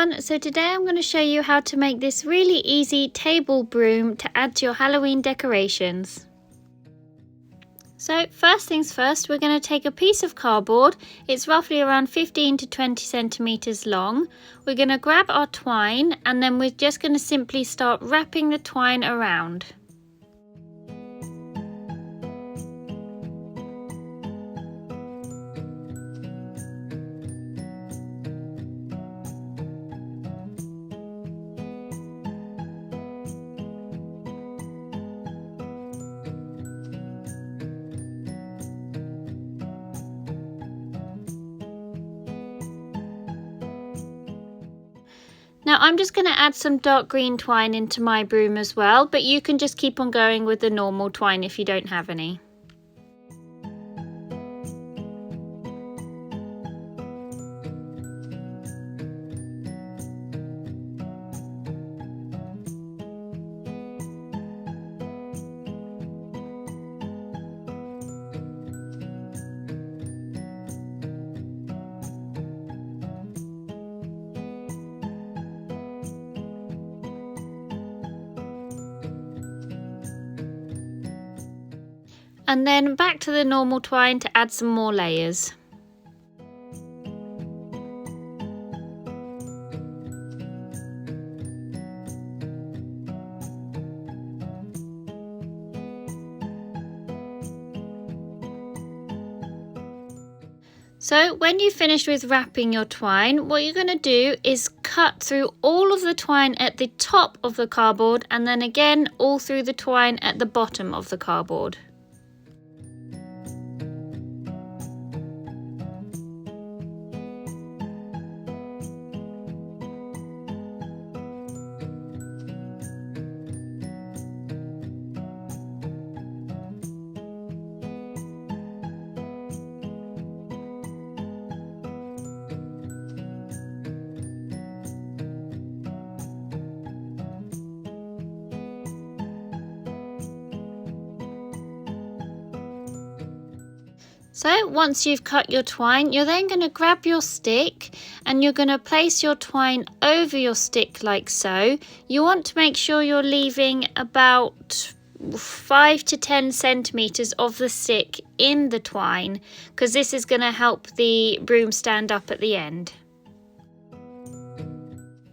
everyone, so today I'm going to show you how to make this really easy table broom to add to your Halloween decorations. So first things first, we're going to take a piece of cardboard. It's roughly around 15 to 20 centimeters long. We're going to grab our twine and then we're just going to simply start wrapping the twine around. Now I'm just going to add some dark green twine into my broom as well, but you can just keep on going with the normal twine if you don't have any. And then back to the normal twine to add some more layers. So when you've finished with wrapping your twine, what you're going to do is cut through all of the twine at the top of the cardboard and then again all through the twine at the bottom of the cardboard. So once you've cut your twine, you're then going to grab your stick and you're going to place your twine over your stick like so. You want to make sure you're leaving about 5 to 10 centimeters of the stick in the twine, because this is going to help the broom stand up at the end.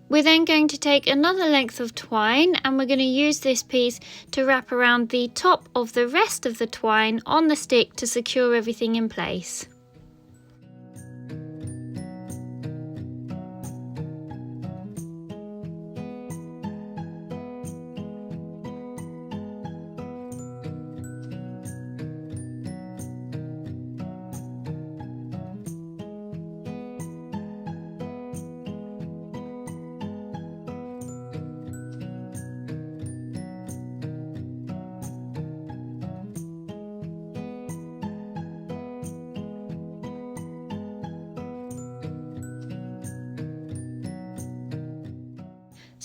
We're then going to take another length of twine and we're going to use this piece to wrap around the top of the rest of the twine on the stick to secure everything in place.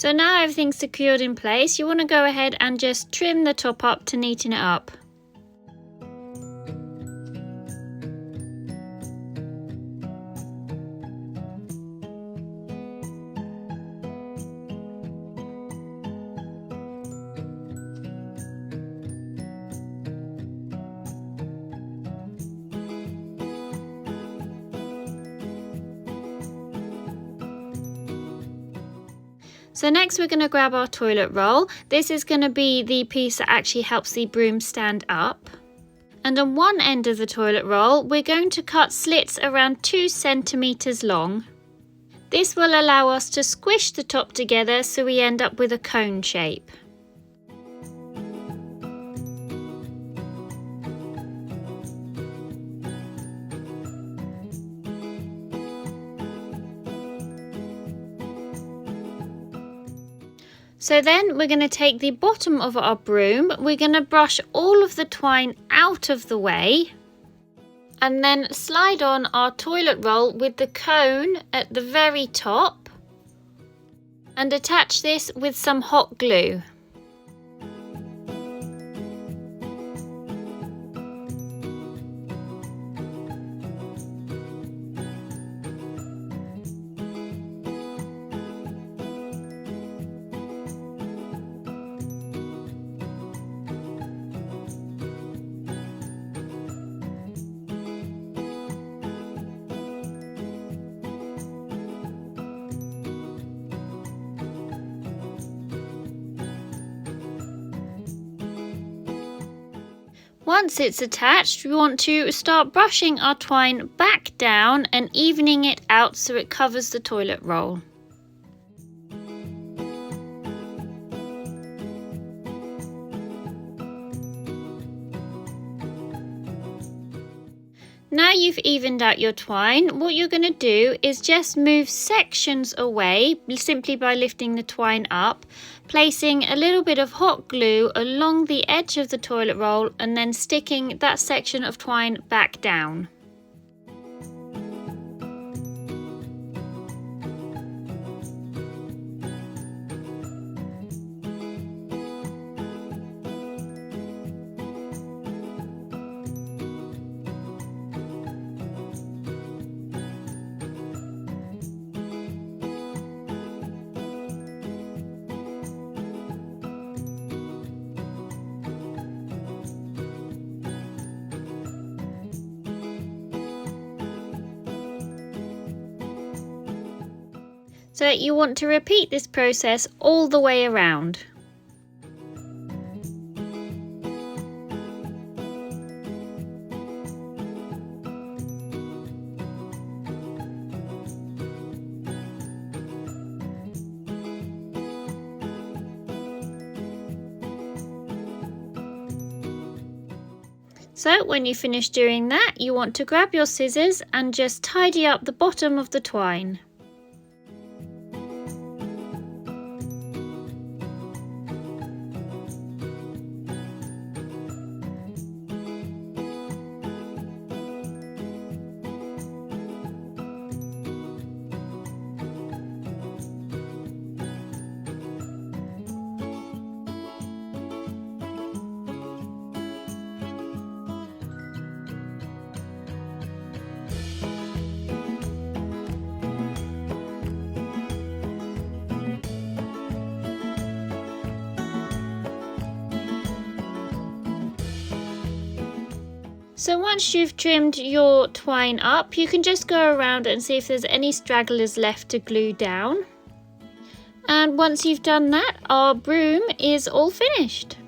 So now everything's secured in place, you want to go ahead and just trim the top up to neaten it up. So next we're going to grab our toilet roll. This is going to be the piece that actually helps the broom stand up. And on one end of the toilet roll, we're going to cut slits around 2 centimeters long. This will allow us to squish the top together so we end up with a cone shape. So then we're going to take the bottom of our broom, we're going to brush all of the twine out of the way and then slide on our toilet roll with the cone at the very top and attach this with some hot glue. Once it's attached, we want to start brushing our twine back down and evening it out so it covers the toilet roll. Now you've evened out your twine, what you're going to do is just move sections away simply by lifting the twine up, placing a little bit of hot glue along the edge of the toilet roll and then sticking that section of twine back down. So you want to repeat this process all the way around. So when you finish doing that, you want to grab your scissors and just tidy up the bottom of the twine. So once you've trimmed your twine up, you can just go around and see if there's any stragglers left to glue down. And once you've done that, our broom is all finished.